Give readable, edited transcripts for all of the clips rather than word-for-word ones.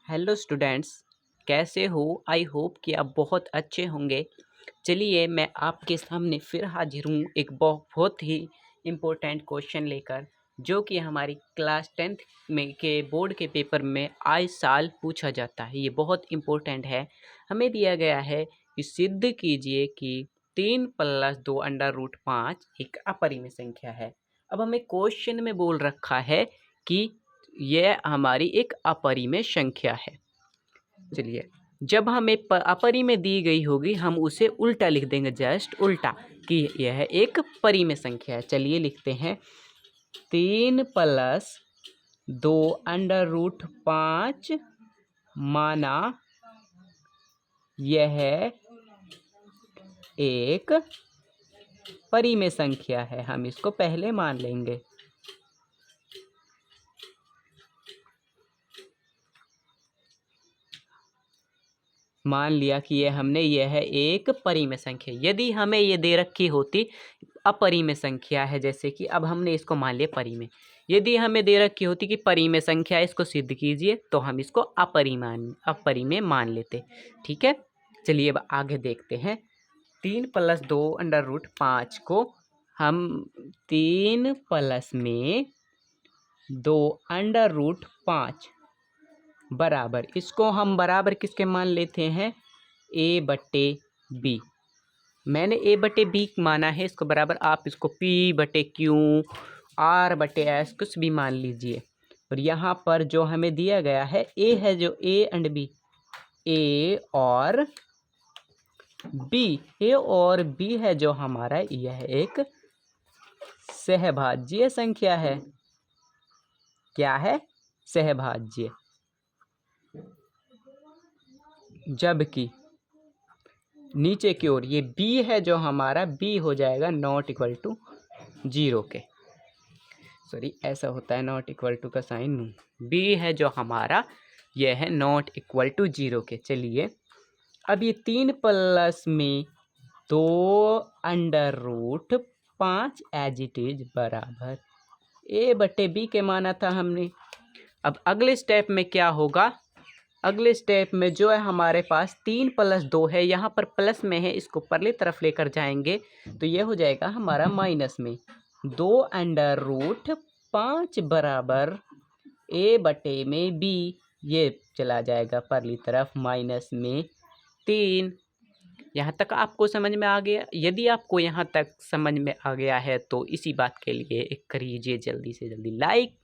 Hello students, कैसे हो? I hope कि आप बहुत अच्छे होंगे। चलिए मैं आपके सामने फिर हाजिर हूँ एक बहुत ही इम्पोर्टेंट क्वेश्चन लेकर, जो कि हमारी क्लास 10th में के बोर्ड के पेपर में आए साल पूछा जाता है। ये बहुत इम्पोर्टेंट है। हमें दिया गया है कि सिद्ध कीजिए कि 3 + 2 अंडर रूट 5 एक अपरिमेय संख्या है। अब हमें क्वेश्चन में बोल रखा है कि यह हमारी एक अपरिमेय संख्या है। चलिए, जब हमें अपरिमेय दी गई होगी हम उसे उल्टा लिख देंगे, जस्ट उल्टा, कि यह एक परिमेय संख्या है। चलिए लिखते हैं 3 + 2 अंडर रूट 5 माना यह एक परिमेय संख्या है। हम इसको पहले मान लेंगे। मान लिया कि यह एक परिमेय संख्या। यदि हमें ये दे रखी होती अपरिमेय संख्या है, जैसे कि अब हमने इसको मान लिया परिमेय। यदि हमें दे रखी होती कि परिमेय संख्या है, इसको सिद्ध कीजिए, तो हम इसको अपरिमेय मान लेते। ठीक है, चलिए अब आगे देखते हैं। 3 + 2 अंडर रूट 5 को हम 3 प्लस में 2 अंडर रूट 5 बराबर, इसको हम बराबर किसके मान लेते हैं? a/b। मैंने a/b माना है इसको बराबर। आप इसको p/q, r/s कुछ भी मान लीजिए। और यहाँ पर जो हमें दिया गया है a है, जो a एंड b, a और b है जो हमारा, यह एक सहभाज्य संख्या है। क्या है? सहभाज्य। जबकि नीचे की ओर ये b है जो हमारा, b हो जाएगा नॉट इक्वल टू 0 के। सॉरी, ऐसा होता है, नॉट इक्वल टू का साइन b है जो हमारा, यह है नॉट इक्वल टू 0 के। चलिए अब ये 3 प्लस में 2 under root 5 as it is बराबर a/b के माना था हमने। अब अगले स्टेप में क्या होगा? अगले स्टेप में जो है हमारे पास 3 + 2 है, यहाँ पर प्लस में है, इसको परली तरफ लेकर जाएंगे तो ये हो जाएगा हमारा माइनस में 2 अंडर रूट 5 बराबर a/b। ये चला जाएगा परली तरफ माइनस में 3। यहाँ तक आपको समझ में आ गया? यदि आपको यहाँ तक समझ में आ गया है तो इसी बात के लिए एक करिए जल्दी से जल्दी लाइक।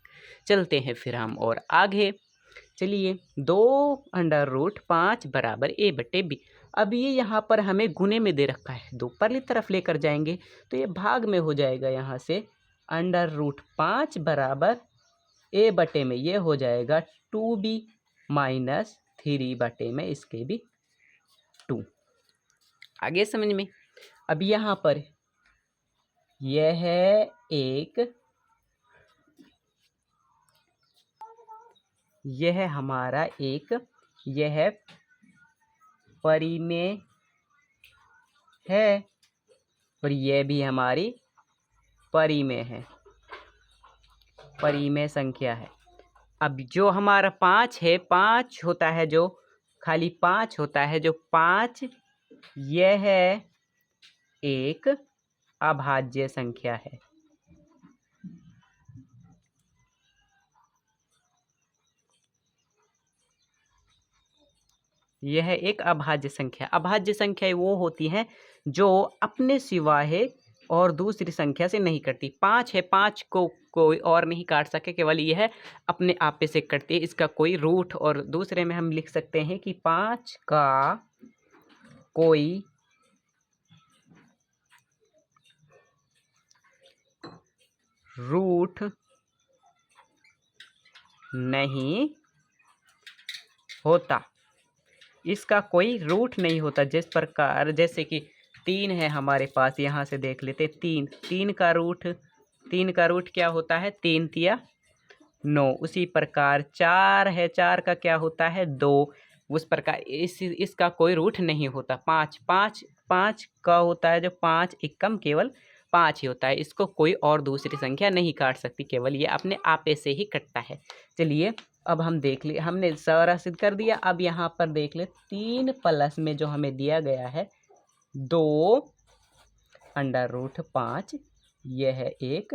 चलते हैं फिर हम और आगे। चलिए 2 अंडर रूट 5 बराबर a/b। अब ये यहाँ पर हमें गुने में दे रखा है, 2 परली तरफ लेकर जाएंगे तो ये भाग में हो जाएगा। यहाँ से अंडर रूट 5 बराबर a/में ये हो जाएगा 2b माइनस 3/में इसके भी 2। आगे समझ में? अब यहाँ पर यह हमारा एक यह परिमेय है और यह भी हमारी परिमेय है, परिमेय संख्या है। अब जो हमारा 5 है, 5 होता है जो खाली 5 होता है, जो 5 यह एक अभाज्य संख्या है। यह एक अभाज्य संख्या। अभाज्य संख्या वो होती हैं जो अपने सिवाय और दूसरी संख्या से नहीं कटती। 5 है, 5 को कोई और नहीं काट सके, केवल यह अपने आप से कटती है, इसका कोई रूट। और दूसरे में हम लिख सकते हैं कि 5 का कोई रूट नहीं होता, इसका कोई रूट नहीं होता। जिस प्रकार जैसे कि 3 है हमारे पास, यहाँ से देख लेते। 3 का रूट क्या होता है? 3 तिया 9। उसी प्रकार 4 है, 4 का क्या होता है? 2। उस प्रकार इसका कोई रूट नहीं होता। 5 का होता है जो 5 एकम केवल 5 ही होता है, इसको कोई और दूसरी संख्या नहीं काट सकती, केवल ये अपने आपे से ही कटता है। चलिए अब हम देख लिए, हमने सारा सिद्ध कर दिया। अब यहाँ पर देख ले 3 प्लस में जो हमें दिया गया है 2√5, यह है एक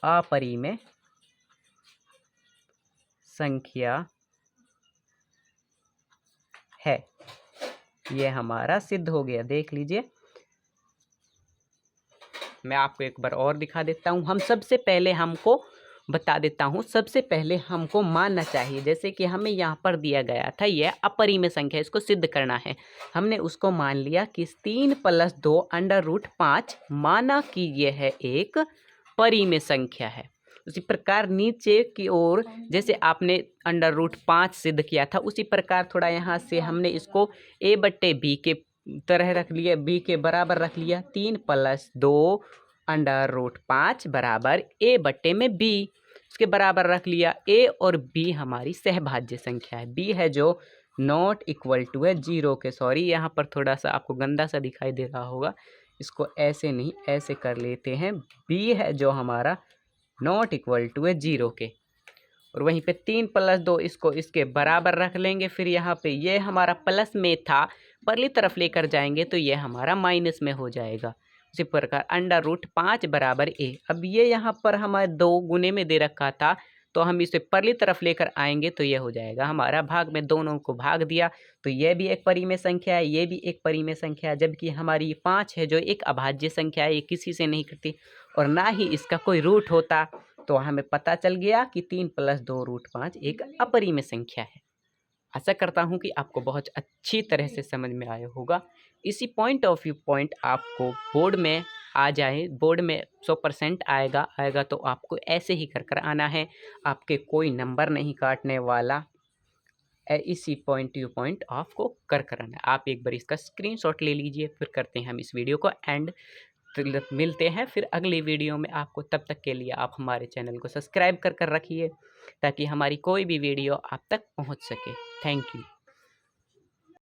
अपरिमेय संख्या है। यह हमारा सिद्ध हो गया। देख लीजिए, मैं आपको एक बार और दिखा देता हूँ। हम सबसे पहले हमको बता देता हूँ, सबसे पहले हमको मानना चाहिए, जैसे कि हमें यहाँ पर दिया गया था यह अपरिमेय संख्या, इसको सिद्ध करना है। हमने उसको मान लिया कि 3 + 2√5 माना कि यह एक परिमेय संख्या है। उसी प्रकार नीचे की ओर जैसे आपने √5 सिद्ध किया था, उसी प्रकार थोड़ा यहाँ से हमने इसको a/b के तरह रख लिया, b के बराबर रख लिया। 3 + 2√5 बराबर a/b, उसके बराबर रख लिया। a और b हमारी सहभाज्य संख्या है। b है जो नॉट इक्वल टू है 0 के, सॉरी यहाँ पर थोड़ा सा आपको गंदा सा दिखाई दे रहा होगा, इसको ऐसे नहीं ऐसे कर लेते हैं। b है जो हमारा नॉट इक्वल टू है 0 के, और वहीं पे 3 + 2 इसको इसके बराबर रख लेंगे। फिर यहाँ पे ये हमारा प्लस में था, परली तरफ लेकर जाएंगे तो ये हमारा माइनस में हो जाएगा। उसी प्रकार √5 बराबर a। अब ये यहाँ पर हमारे 2 गुने में दे रखा था, तो हम इसे परली तरफ लेकर आएंगे तो ये हो जाएगा हमारा भाग में, दोनों को भाग दिया तो ये भी एक परिमेय संख्या है, ये भी एक परिमेय संख्या है। जबकि हमारी 5 है जो एक अभाज्य संख्या है, ये किसी से नहीं करती और ना ही इसका कोई रूट होता। तो हमें पता चल गया कि 3 + 2√5 एक अपरिमेय संख्या है। आशा करता हूँ कि आपको बहुत अच्छी तरह से समझ में आया होगा। इसी पॉइंट ऑफ व्यू पॉइंट आपको बोर्ड में आ जाए, बोर्ड में 100% आएगा तो आपको ऐसे ही कर आना है, आपके कोई नंबर नहीं काटने वाला। इसी पॉइंट व्यू पॉइंट आपको कर आना। आप एक बार इसका स्क्रीनशॉट ले लीजिए, फिर करते हैं हम इस वीडियो को एंड। तो मिलते हैं फिर अगली वीडियो में। आपको तब तक के लिए आप हमारे चैनल को सब्सक्राइब कर रखिए ताकि हमारी कोई भी वीडियो आप तक पहुंच सके। Thank you.